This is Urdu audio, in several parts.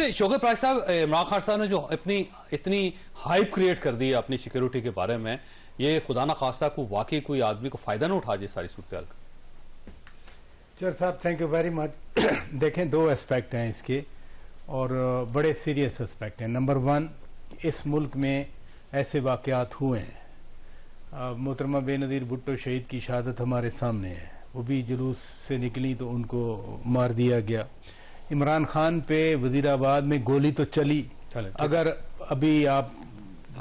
اچھا شوکت پرائز صاحب، عمران خان صاحب نے جو اتنی ہائپ کریٹ کر دی ہے اپنی سیکیورٹی کے بارے میں، یہ خدا نہ خواستہ کو واقعی کوئی آدمی کو فائدہ نہ اٹھا جائے ساری صورتحال کا؟ چر صاحب تھینک یو ویری مچ. دیکھیں دو اسپیکٹ ہیں اس کے اور بڑے سیریس اسپیکٹ ہیں. نمبر ون، اس ملک میں ایسے واقعات ہوئے ہیں. محترمہ بے نظیر بھٹو شہید کی شہادت ہمارے سامنے ہے، وہ بھی جلوس سے نکلی تو ان کو مار دیا گیا. عمران خان پہ وزیر آباد میں گولی تو چلی. اگر ابھی آپ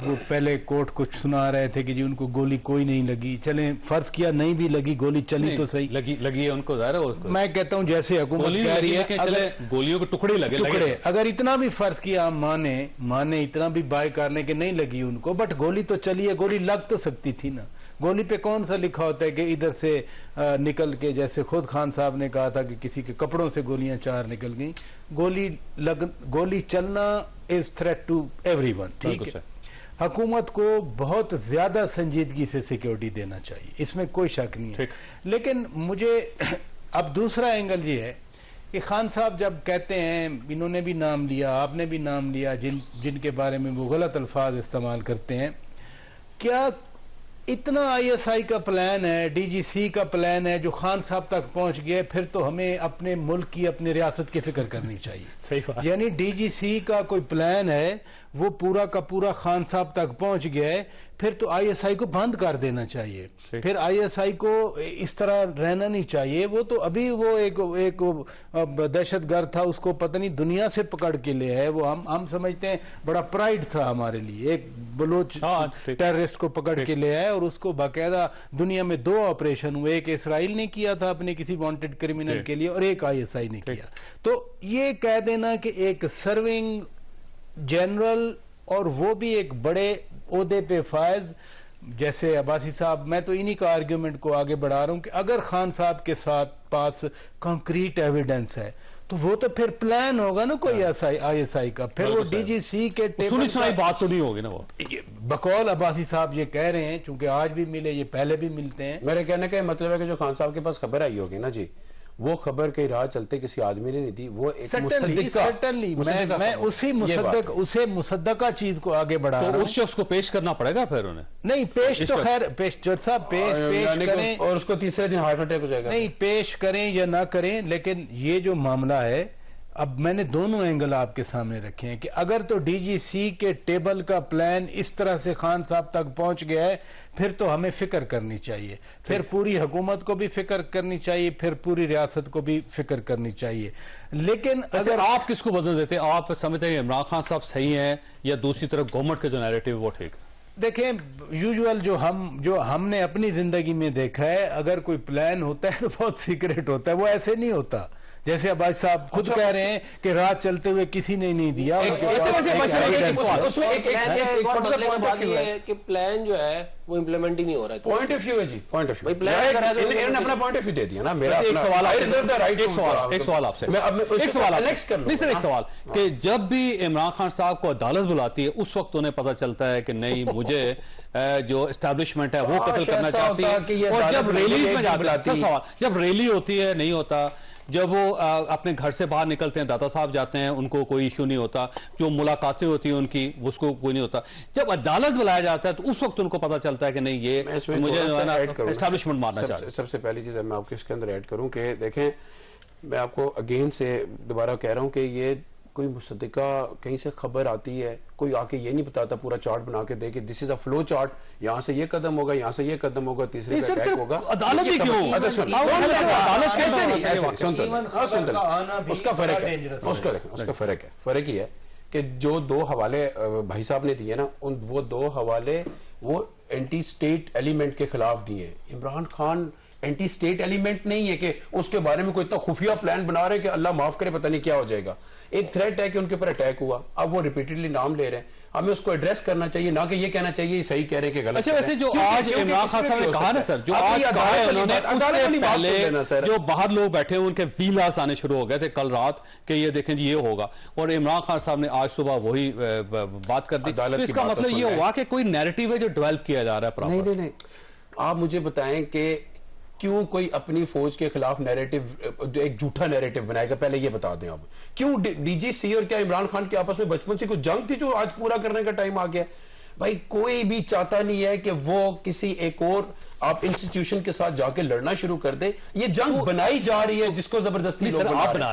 وہ پہلے کوٹ کچھ سنا رہے تھے کہ جی ان کو گولی کوئی نہیں لگی، چلیں فرض کیا نہیں بھی لگی، گولی چلی تو صحیح، لگی ہے ان کو ظاہر ہے. میں کہتا ہوں جیسے حکومت کہہ رہی ہے اگر گولیوں کے ٹکڑے لگے، اگر اتنا بھی فرض کیا ہم مانے اتنا بھی بائی کرنے کے نہیں لگی ان کو، بٹ گولی تو چلی ہے. گولی لگ تو سکتی تھی نا. گولی پہ کون سا لکھا ہوتا ہے کہ ادھر سے نکل کے، جیسے خود خان صاحب نے کہا تھا کہ کسی کے کپڑوں سے گولیاں 4 نکل گئیں. گولی چلنا is threat to everyone. ٹھیک ہے، حکومت کو بہت زیادہ سنجیدگی سے سیکیورٹی دینا چاہیے، اس میں کوئی شک نہیں ہے. لیکن مجھے اب دوسرا اینگل یہ ہے کہ خان صاحب جب کہتے ہیں، انہوں نے بھی نام لیا، آپ نے بھی نام لیا، جن کے بارے میں وہ غلط الفاظ استعمال کرتے ہیں، کیا اتنا آئی ایس آئی کا پلان ہے، ڈی جی سی کا پلان ہے جو خان صاحب تک پہنچ گئے؟ پھر تو ہمیں اپنے ملک کی، اپنی ریاست کی فکر کرنی چاہیے. صحیح بات. یعنی ڈی جی سی کا کوئی پلان ہے، وہ پورا کا پورا خان صاحب تک پہنچ گیا ہے، پھر تو آئی ایس آئی کو بند کر دینا چاہیے. پھر آئی ایس آئی کو اس طرح رہنا نہیں چاہیے. وہ تو ابھی وہ ایک دہشت گرد تھا، اس کو پتہ نہیں دنیا سے پکڑ کے لے ہے. وہ ہم سمجھتے ہیں بڑا پرائڈ تھا ہمارے لیے، ایک بلوچ ٹیررسٹ کو پکڑ کے لے آئے اور اس کو باقاعدہ دنیا میں 2 آپریشن ہوئے. ایک اسرائیل نے کیا تھا اپنے کسی وانٹڈ کرمنل کے لیے، اور ایک آئی ایس آئی نے کیا. تو یہ کہہ دینا کہ ایک سرونگ جنرل، اور وہ بھی ایک بڑے عہدے پہ فائز جیسے عباسی صاحب، میں تو انہی کا آرگیومنٹ کو آگے بڑھا رہا ہوں کہ اگر خان صاحب کے ساتھ پاس کنکریٹ ایویڈنس ہے تو وہ تو پھر پلان ہوگا نا کوئی آئی ایس آئی کا. پھر وہ ڈی جی سی کے سنی سنائی بات تو نہیں ہوگی نا. وہ بقول عباسی صاحب یہ کہہ رہے ہیں، چونکہ آج بھی ملے، یہ پہلے بھی ملتے ہیں. میرے کہنے کا مطلب ہے کہ جو خان صاحب کے پاس خبر آئی ہوگی نا جی، وہ خبر کے راہ چلتے کسی آدمی نے نہیں دی، وہ ایک میں اسی مصدقہ چیز کو آگے بڑھا رہا ہوں. تو اس شخص کو پیش کرنا پڑے گا پھر انہیں. نہیں پیش تو خیر پیش صاحب پیش کریں، اور اس کو تیسرے دن ہارٹ اٹیک ہو جائے گا. نہیں پیش کریں یا نہ کریں، لیکن یہ جو معاملہ ہے، اب میں نے دونوں اینگل آپ کے سامنے رکھے ہیں کہ اگر تو ڈی جی سی کے ٹیبل کا پلان اس طرح سے خان صاحب تک پہنچ گیا ہے، پھر تو ہمیں فکر کرنی چاہیے. پھر پوری حکومت کو بھی فکر کرنی چاہیے، پھر پوری ریاست کو بھی فکر کرنی چاہیے. لیکن اگر آپ کس کو بدل دیتے ہیں؟ آپ سمجھتے ہیں عمران خان صاحب صحیح ہیں یا دوسری طرف گورنمنٹ کے جو نیریٹو وہ ٹھیک؟ دیکھیں یوزول جو ہم نے اپنی زندگی میں دیکھا ہے، اگر کوئی پلان ہوتا ہے تو بہت سیکریٹ ہوتا ہے، وہ ایسے نہیں ہوتا جیسے عباس صاحب خود کہہ رہے ہیں کہ رات چلتے ہوئے کسی نے نہیں دیا. اس میں ایک پلان جو ہے وہ امپلیمنٹ ہی نہیں ہو رہا ہے. پوائنٹ آف ویو ہے جی، پوائنٹ آف ویو انہوں نے اپنا پوائنٹ آف ویو دے دیا نا. میرا ایک سوال آپ سے، ایک سوال کہ جب بھی عمران خان صاحب کو عدالت بلاتی ہے اس وقت انہیں پتہ چلتا ہے کہ نہیں مجھے جو اسٹیبلشمنٹ ہے وہ قتل کرنا چاہتی ہے، اور جب ریلیز میں جاتے ہیں، جب ریلی ہوتی ہے نہیں ہوتا، جب وہ اپنے گھر سے باہر نکلتے ہیں، داتا صاحب جاتے ہیں، ان کو کوئی ایشو نہیں ہوتا، جو ملاقاتیں ہوتی ہیں ان کی اس کو کوئی نہیں ہوتا. جب عدالت بلایا جاتا ہے تو اس وقت ان کو پتہ چلتا ہے کہ نہیں یہ مجھے اسٹیبلشمنٹ مارنا چاہتا ہے. سب سے پہلی چیز میں آپ کو اس کے اندر ایڈ کروں کہ دیکھیں، میں آپ کو اگین سے دوبارہ کہہ رہا ہوں کہ یہ کوئی مصدقہ کہیں سے خبر آتی ہے، کوئی آ کے یہ نہیں بتاتا پورا چارٹ بنا کے دے کہ دس از اے فلو چارٹ، یہاں سے یہ قدم ہوگا، یہاں سے یہ قدم ہوگا، تیسرے پہ اٹیک ہوگا. عدالت ہی کیوں؟ عدالت کیسے نہیں؟ اس کا فرق ہے، اس کا فرق ہی ہے کہ جو 2 حوالے بھائی صاحب نے دیے نا، وہ 2 حوالے وہ اینٹی اسٹیٹ ایلیمنٹ کے خلاف دیے. Imran Khan anti state element نہیں ہے کہ اس کے بارے میں کوئی اتنا خفیہ پلان بنا رہے ہیں کہ اللہ معاف کرے پتہ نہیں کیا ہو جائے گا. ایک تھریٹ ہے کہ ان کے اوپر اٹیک ہوا، اب وہ ریپیٹڈلی نام لے رہے ہیں. ہمیں اس کو ایڈریس کرنا چاہیے، نہ کہ یہ کہنا چاہیے یہ صحیح کہہ رہے ہیں کہ غلط. اچھا ویسے جو آج عمران خان صاحب نے کہا نا سر، جو آج کہا ہے انہوں نے، اس سے پہلے جو باہر لوگ بیٹھے ہیں ان کے ویلاس آنے شروع ہو گئے تھے کل رات کہ یہ دیکھیں جی یہ ہوگا، اور عمران خان صاحب نے آج صبح وہی بات کر دی. اس کا مطلب یہ ہوا کہ کوئی نیریٹو ہے جو ڈیولپ کیا جا رہا ہے. نہیں، آپ مجھے بتائیں کہ کیوں کوئی اپنی فوج کے خلاف نیریٹو، ایک جھوٹا نیریٹو بنائے گا؟ پہلے یہ بتا دیں آپ، کیوں ڈی جی سی اور کیا عمران خان کے آپس میں بچپن سے کوئی جنگ تھی جو آج پورا کرنے کا ٹائم آ گیا؟ بھائی کوئی بھی چاہتا نہیں ہے کہ وہ کسی ایک اور آپ انسٹیٹیوشن کے ساتھ جا کے لڑنا شروع کر دے. یہ جنگ بنائی جا رہی ہے جس کو زبردستی لوگ بنا رہے ہیں.